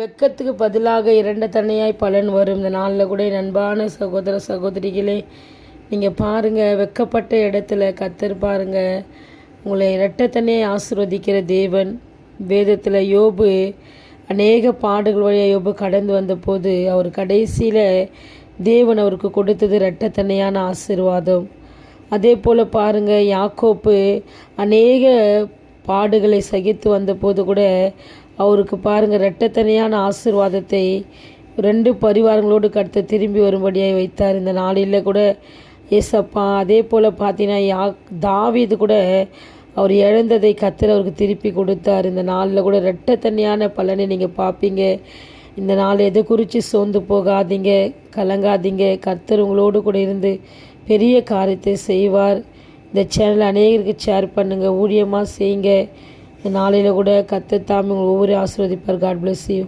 வெட்கத்துக்கு பதிலாக இரண்ட தன்னையாய் பலன் வரும். இந்த நாளில் கூட அன்பான சகோதர சகோதரிகளே, நீங்கள் பாருங்கள், வெட்கப்பட்ட இடத்துல கர்த்தர் பாருங்கள் உங்களை இரட்டத்தனையை ஆசீர்வதிக்கிற தேவன். வேதத்தில் யோபு அநேக பாடுகள் வழியாக யோபு கடந்து வந்தபோது அவர் கடைசியில் தேவன் அவருக்கு கொடுத்தது இரட்டத்தனையான ஆசீர்வாதம். அதே போல் பாருங்கள், யாக்கோப்பு அநேக பாடுகளை சகித்து வந்தபோது கூட அவருக்கு பாருங்கள் இரட்டத்தனையான ஆசீர்வாதத்தை 2 பரிவாரங்களோடு கர்த்தர் திரும்பி வரும்படியாக வைத்தார். இந்த நாளில் கூட ஏசப்பா அதே போல் பார்த்தீங்கன்னா தாவீது கூட அவர் இழந்ததை கர்த்தர் அவருக்கு திருப்பி கொடுத்தார். இந்த நாளில் கூட இரட்டத்தனையான பலனை நீங்கள் பார்ப்பீங்க. இந்த நாள் எதை குறித்து சோர்ந்து போகாதீங்க, கலங்காதீங்க. கர்த்தர் உங்களோடு கூட இருந்து பெரிய காரியத்தை செய்வார். இந்த சேனலை அநேகருக்கு ஷேர் பண்ணுங்கள், ஊழியமாக செய்யுங்க. இந்த நாளில் கூட கர்த்தர் தாமே உங்களை ஒவ்வொரு ஆசீர்வதிப்பார். God bless you.